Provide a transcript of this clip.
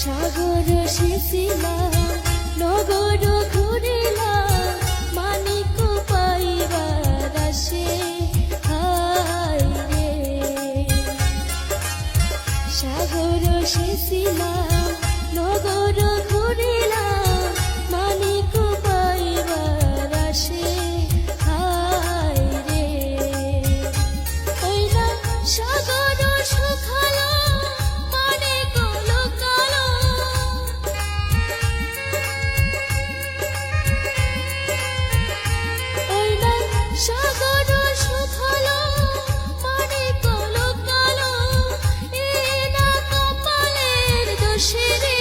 সাগর সেচিলাম নগর ঘুরিলাম মানিক পাইবার আসে হায় রে। সাগর সেচিলাম নগর ঘুরিলাম মানিক পাইবার আসে হায় রে। ওই না সাগর শুকালো মানিক লুকালো, ওই না সাগর শুকালো মানিক লুকালো, এ না কপালের দোষে রে।